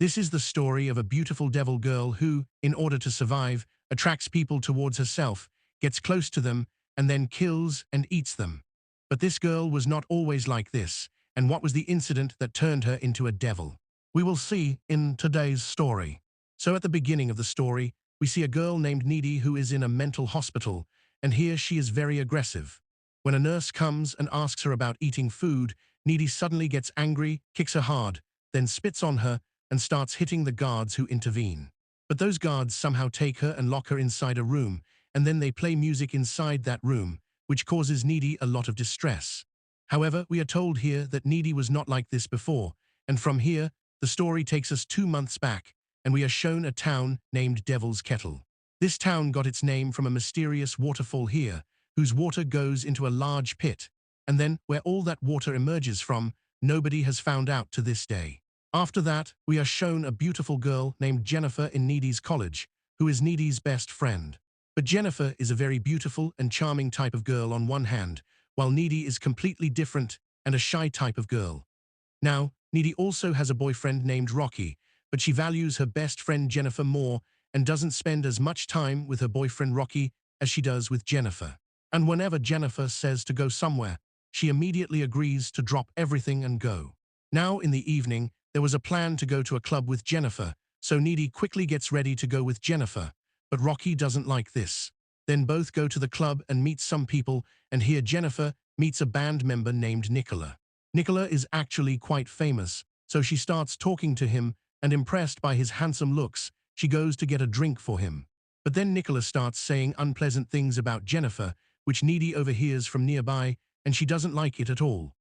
This is the story of a beautiful devil girl who, in order to survive, attracts people towards herself, gets close to them, and then kills and eats them. But this girl was not always like this, and what was the incident that turned her into a devil? We will see in today's story. So at the beginning of the story, we see a girl named Needy who is in a mental hospital, and here she is very aggressive. When a nurse comes and asks her about eating food, Needy suddenly gets angry, kicks her hard, then spits on her, and starts hitting the guards who intervene. But those guards somehow take her and lock her inside a room, and then they play music inside that room, which causes Needy a lot of distress. However, we are told here that Needy was not like this before, and from here, the story takes us 2 months back, and we are shown a town named Devil's Kettle. This town got its name from a mysterious waterfall here, whose water goes into a large pit, and then where all that water emerges from, nobody has found out to this day. After that, we are shown a beautiful girl named Jennifer in Needy's college, who is Needy's best friend. But Jennifer is a very beautiful and charming type of girl on one hand, while Needy is completely different and a shy type of girl. Now, Needy also has a boyfriend named Rocky, but she values her best friend Jennifer more and doesn't spend as much time with her boyfriend Rocky as she does with Jennifer. And whenever Jennifer says to go somewhere, she immediately agrees to drop everything and go. Now, in the evening, there was a plan to go to a club with Jennifer, so Needy quickly gets ready to go with Jennifer, but Rocky doesn't like this. Then both go to the club and meet some people, and here Jennifer meets a band member named Nicola. Nicola is actually quite famous, so she starts talking to him, and impressed by his handsome looks, she goes to get a drink for him. But then Nicola starts saying unpleasant things about Jennifer, which Needy overhears from nearby, and she doesn't like it at all.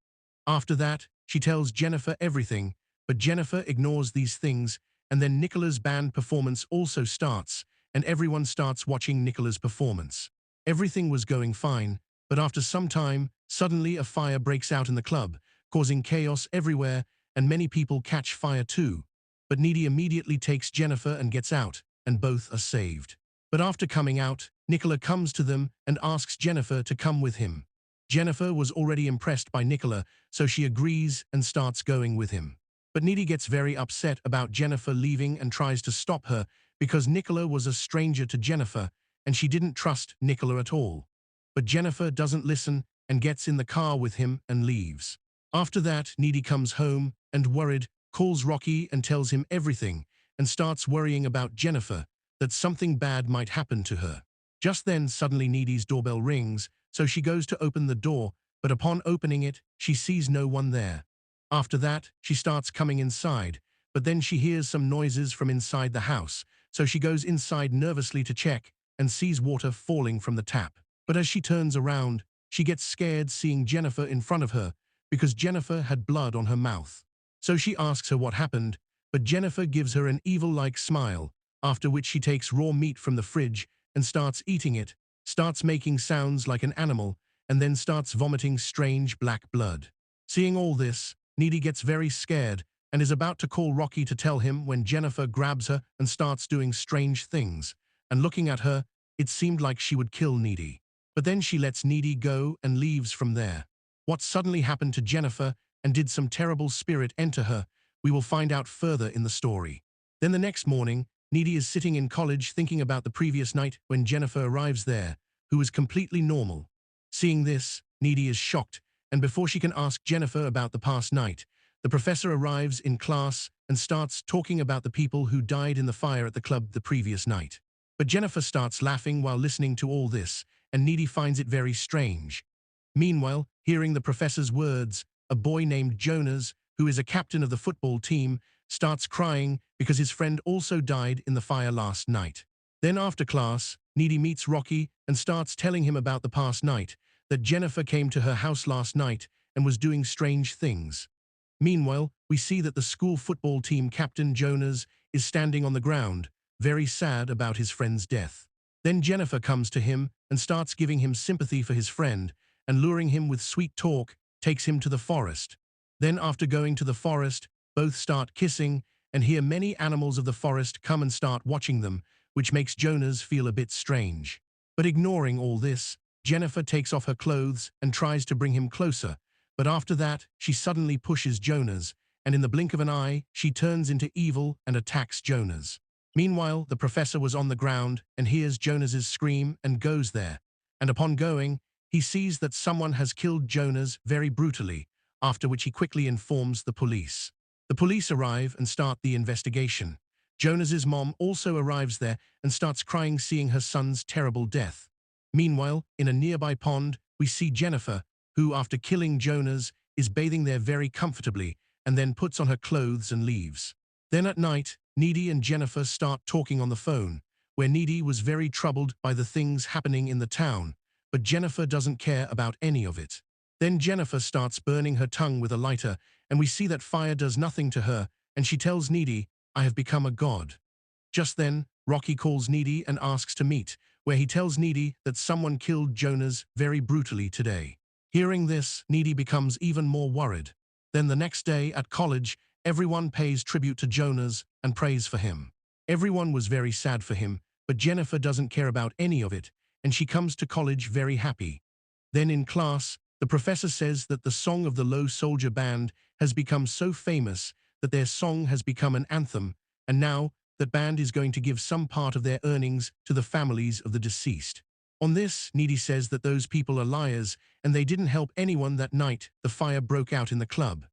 After that, she tells Jennifer everything, but Jennifer ignores these things, and then Nicola's band performance also starts, and everyone starts watching Nicola's performance. Everything was going fine, but after some time, suddenly a fire breaks out in the club, causing chaos everywhere, and many people catch fire too. But Needy immediately takes Jennifer and gets out, and both are saved. But after coming out, Nicola comes to them and asks Jennifer to come with him. Jennifer was already impressed by Nicola, so she agrees and starts going with him. But Needy gets very upset about Jennifer leaving and tries to stop her because Nicola was a stranger to Jennifer and she didn't trust Nicola at all. But Jennifer doesn't listen and gets in the car with him and leaves. After that, Needy comes home and, worried, calls Rocky and tells him everything and starts worrying about Jennifer, that something bad might happen to her. Just then, suddenly Needy's doorbell rings, so she goes to open the door, but upon opening it, she sees no one there. After that, she starts coming inside, but then she hears some noises from inside the house, so she goes inside nervously to check and sees water falling from the tap. But as she turns around, she gets scared seeing Jennifer in front of her because Jennifer had blood on her mouth. So she asks her what happened, but Jennifer gives her an evil-like smile, after which she takes raw meat from the fridge and starts eating it, starts making sounds like an animal, and then starts vomiting strange black blood. Seeing all this, Needy gets very scared and is about to call Rocky to tell him when Jennifer grabs her and starts doing strange things, and looking at her, it seemed like she would kill Needy. But then she lets Needy go and leaves from there. What suddenly happened to Jennifer and did some terrible spirit enter her, we will find out further in the story. Then the next morning, Needy is sitting in college thinking about the previous night when Jennifer arrives there, who is completely normal. Seeing this, Needy is shocked, and before she can ask Jennifer about the past night, the professor arrives in class and starts talking about the people who died in the fire at the club the previous night. But Jennifer starts laughing while listening to all this, and Needy finds it very strange. Meanwhile, hearing the professor's words, a boy named Jonas, who is a captain of the football team, starts crying because his friend also died in the fire last night. Then after class, Needy meets Rocky and starts telling him about the past night, that Jennifer came to her house last night and was doing strange things. Meanwhile, we see that the school football team captain Jonas is standing on the ground, very sad about his friend's death. Then Jennifer comes to him and starts giving him sympathy for his friend, and luring him with sweet talk, takes him to the forest. Then after going to the forest, both start kissing, and here many animals of the forest come and start watching them, which makes Jonas feel a bit strange. But ignoring all this, Jennifer takes off her clothes and tries to bring him closer, but after that, she suddenly pushes Jonas, and in the blink of an eye, she turns into evil and attacks Jonas. Meanwhile, the professor was on the ground and hears Jonas's scream and goes there. And upon going, he sees that someone has killed Jonas very brutally, after which he quickly informs the police. The police arrive and start the investigation. Jonas's mom also arrives there and starts crying seeing her son's terrible death. Meanwhile, in a nearby pond, we see Jennifer, who, after killing Jonas, is bathing there very comfortably and then puts on her clothes and leaves. Then at night, Needy and Jennifer start talking on the phone, where Needy was very troubled by the things happening in the town, but Jennifer doesn't care about any of it. Then Jennifer starts burning her tongue with a lighter, and we see that fire does nothing to her, and she tells Needy, "I have become a god." Just then, Rocky calls Needy and asks to meet, where he tells Needy that someone killed Jonas very brutally today. Hearing this, Needy becomes even more worried. Then the next day at college, everyone pays tribute to Jonas and prays for him. Everyone was very sad for him, but Jennifer doesn't care about any of it, and she comes to college very happy. Then in class, the professor says that the song of the Low Soldier Band has become so famous that their song has become an anthem, and now that band is going to give some part of their earnings to the families of the deceased. On this, Needy says that those people are liars and they didn't help anyone that night the fire broke out in the club.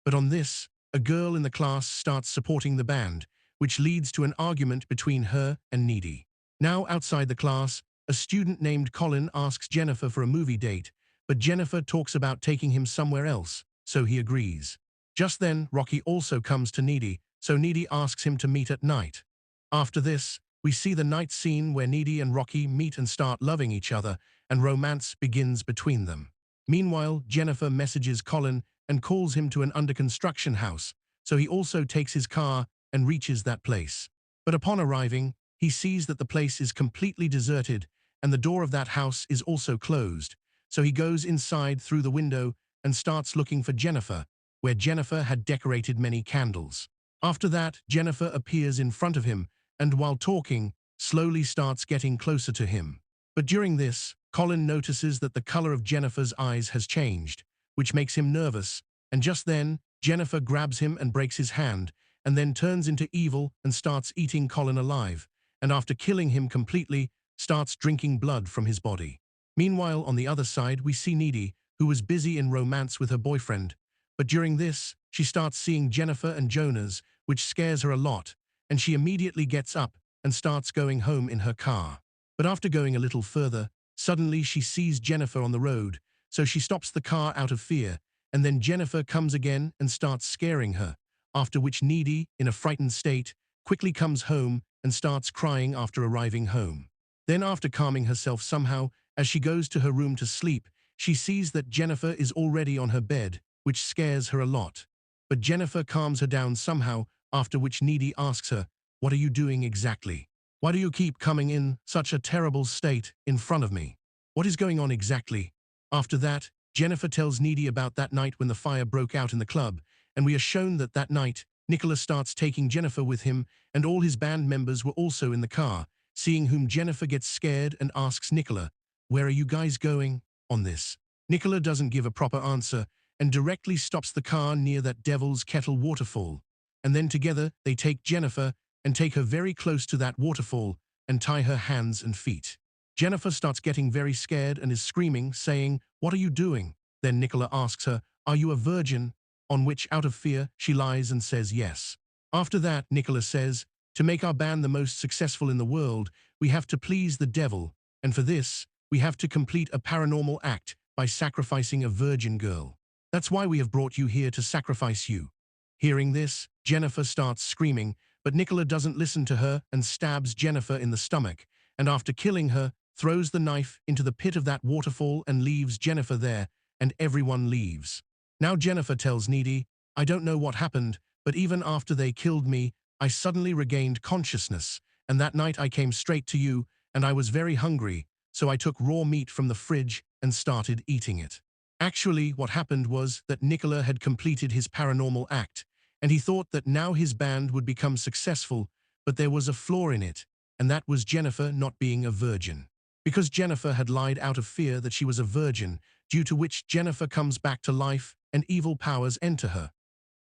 But on this, a girl in the class starts supporting the band, which leads to an argument between her and Needy. Now outside the class, a student named Colin asks Jennifer for a movie date, but Jennifer talks about taking him somewhere else, so he agrees. Just then, Rocky also comes to Needy, so Needy asks him to meet at night. After this, we see the night scene where Needy and Rocky meet and start loving each other, and romance begins between them. Meanwhile, Jennifer messages Colin and calls him to an under-construction house, so he also takes his car and reaches that place. But upon arriving, he sees that the place is completely deserted, and the door of that house is also closed, so he goes inside through the window and starts looking for Jennifer, where Jennifer had decorated many candles. After that, Jennifer appears in front of him, and while talking, slowly starts getting closer to him. But during this, Colin notices that the color of Jennifer's eyes has changed, which makes him nervous, and just then, Jennifer grabs him and breaks his hand, and then turns into evil and starts eating Colin alive, and after killing him completely, starts drinking blood from his body. Meanwhile, on the other side, we see Needy, who was busy in romance with her boyfriend, but during this, she starts seeing Jennifer and Jonas, which scares her a lot, and she immediately gets up and starts going home in her car. But after going a little further, suddenly she sees Jennifer on the road, so she stops the car out of fear, and then Jennifer comes again and starts scaring her, after which Needy, in a frightened state, quickly comes home and starts crying after arriving home. Then after calming herself somehow, as she goes to her room to sleep, she sees that Jennifer is already on her bed, which scares her a lot. But Jennifer calms her down somehow, after which Needy asks her, "What are you doing exactly? Why do you keep coming in such a terrible state in front of me? What is going on exactly?" After that, Jennifer tells Needy about that night when the fire broke out in the club, and we are shown that that night, Nicholas starts taking Jennifer with him, and all his band members were also in the car, seeing whom Jennifer gets scared and asks Nicola, "Where are you guys going?" On this, Nicola doesn't give a proper answer and directly stops the car near that Devil's Kettle waterfall, and then together they take Jennifer and take her very close to that waterfall and tie her hands and feet. Jennifer starts getting very scared and is screaming, saying, "What are you doing?" Then Nicola asks her, "Are you a virgin?" On which, out of fear, she lies and says yes. After that, Nicola says, "To make our band the most successful in the world, we have to please the devil, and for this, we have to complete a paranormal act by sacrificing a virgin girl. That's why we have brought you here to sacrifice you." Hearing this, Jennifer starts screaming, but Nicola doesn't listen to her and stabs Jennifer in the stomach, and after killing her, throws the knife into the pit of that waterfall and leaves Jennifer there, and everyone leaves. Now Jennifer tells Needy, "I don't know what happened, but even after they killed me, I suddenly regained consciousness, and that night I came straight to you, and I was very hungry, so I took raw meat from the fridge and started eating it." Actually, what happened was that Nicola had completed his paranormal act, and he thought that now his band would become successful, but there was a flaw in it, and that was Jennifer not being a virgin. Because Jennifer had lied out of fear that she was a virgin, due to which Jennifer comes back to life and evil powers enter her.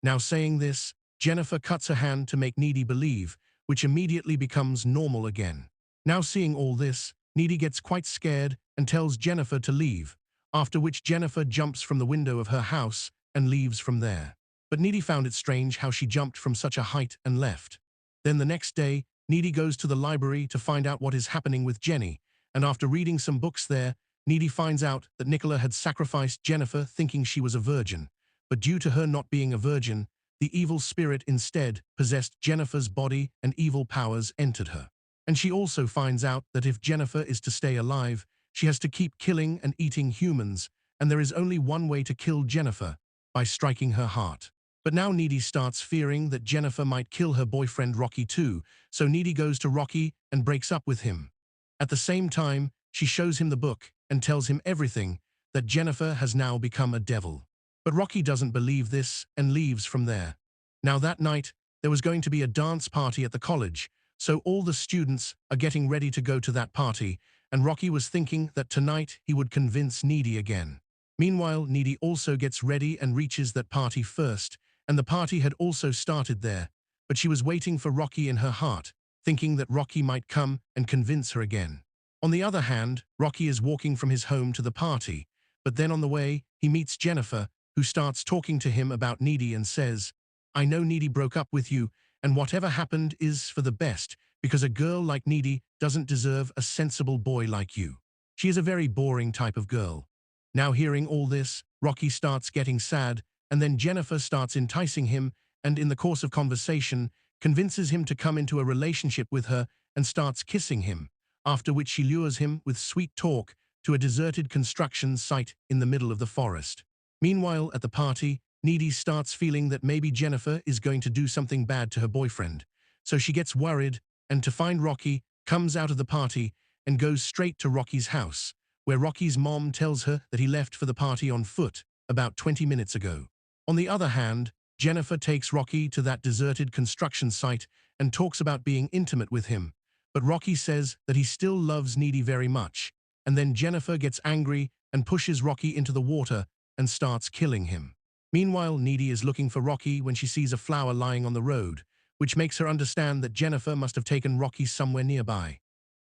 Now saying this, Jennifer cuts her hand to make Needy believe, which immediately becomes normal again. Now seeing all this, Needy gets quite scared and tells Jennifer to leave, after which Jennifer jumps from the window of her house and leaves from there. But Needy found it strange how she jumped from such a height and left. Then the next day, Needy goes to the library to find out what is happening with Jenny, and after reading some books there, Needy finds out that Nicola had sacrificed Jennifer thinking she was a virgin, but due to her not being a virgin, the evil spirit instead possessed Jennifer's body and evil powers entered her. And she also finds out that if Jennifer is to stay alive, she has to keep killing and eating humans, and there is only one way to kill Jennifer, by striking her heart. But now Needy starts fearing that Jennifer might kill her boyfriend Rocky too, so Needy goes to Rocky and breaks up with him. At the same time, she shows him the book and tells him everything, that Jennifer has now become a devil. But Rocky doesn't believe this and leaves from there. Now that night, there was going to be a dance party at the college, so all the students are getting ready to go to that party, and Rocky was thinking that tonight he would convince Needy again. Meanwhile, Needy also gets ready and reaches that party first, and the party had also started there, but she was waiting for Rocky in her heart, thinking that Rocky might come and convince her again. On the other hand, Rocky is walking from his home to the party, but then on the way, he meets Jennifer, who starts talking to him about Needy and says, "I know Needy broke up with you, and whatever happened is for the best, because a girl like Needy doesn't deserve a sensible boy like you. She is a very boring type of girl." Now hearing all this, Rocky starts getting sad, and then Jennifer starts enticing him, and in the course of conversation, convinces him to come into a relationship with her and starts kissing him, after which she lures him with sweet talk to a deserted construction site in the middle of the forest. Meanwhile, at the party, Needy starts feeling that maybe Jennifer is going to do something bad to her boyfriend, so she gets worried, and to find Rocky, comes out of the party and goes straight to Rocky's house, where Rocky's mom tells her that he left for the party on foot about 20 minutes ago. On the other hand, Jennifer takes Rocky to that deserted construction site and talks about being intimate with him, but Rocky says that he still loves Needy very much, and then Jennifer gets angry and pushes Rocky into the water and starts killing him. Meanwhile, Needy is looking for Rocky when she sees a flower lying on the road, which makes her understand that Jennifer must have taken Rocky somewhere nearby.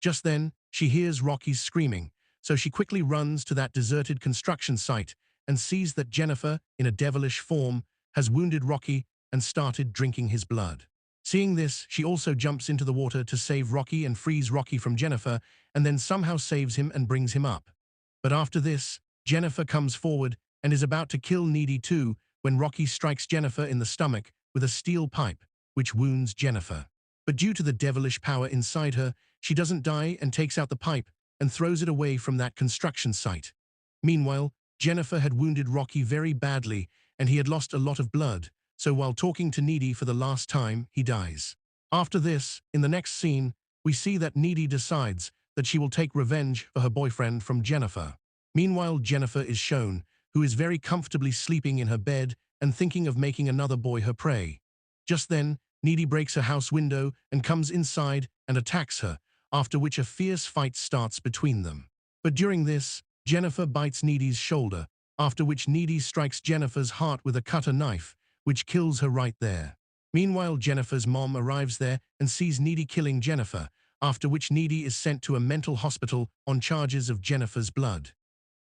Just then, she hears Rocky's screaming, so she quickly runs to that deserted construction site and sees that Jennifer, in a devilish form, has wounded Rocky and started drinking his blood. Seeing this, she also jumps into the water to save Rocky and frees Rocky from Jennifer, and then somehow saves him and brings him up. But after this, Jennifer comes forward and is about to kill Needy too when Rocky strikes Jennifer in the stomach with a steel pipe, which wounds Jennifer. But due to the devilish power inside her, she doesn't die and takes out the pipe and throws it away from that construction site. Meanwhile, Jennifer had wounded Rocky very badly and he had lost a lot of blood, so while talking to Needy for the last time, he dies. After this, in the next scene, we see that Needy decides that she will take revenge for her boyfriend from Jennifer. Meanwhile, Jennifer is shown, who is very comfortably sleeping in her bed and thinking of making another boy her prey. Just then, Needy breaks her house window and comes inside and attacks her, after which a fierce fight starts between them. But during this, Jennifer bites Needy's shoulder, after which Needy strikes Jennifer's heart with a cutter knife, which kills her right there. Meanwhile, Jennifer's mom arrives there and sees Needy killing Jennifer, after which Needy is sent to a mental hospital on charges of Jennifer's blood.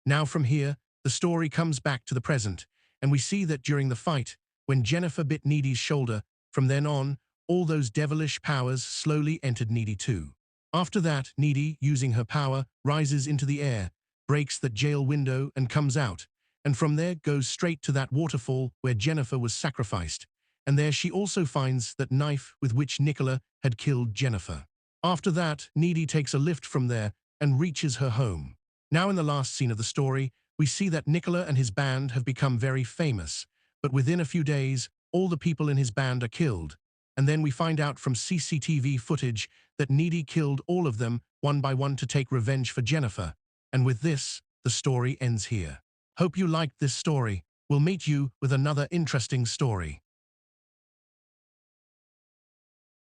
Now from here, the story comes back to the present, and we see that during the fight, when Jennifer bit Needy's shoulder, from then on, all those devilish powers slowly entered Needy too. After that, Needy, using her power, rises into the air, breaks the jail window and comes out, and from there goes straight to that waterfall where Jennifer was sacrificed, and there she also finds that knife with which Nicola had killed Jennifer. After that, Needy takes a lift from there and reaches her home. Now in the last scene of the story, we see that Nicola and his band have become very famous, but within a few days, all the people in his band are killed, and then we find out from CCTV footage that Needy killed all of them one by one to take revenge for Jennifer, and with this, the story ends here. Hope you liked this story. We'll meet you with another interesting story.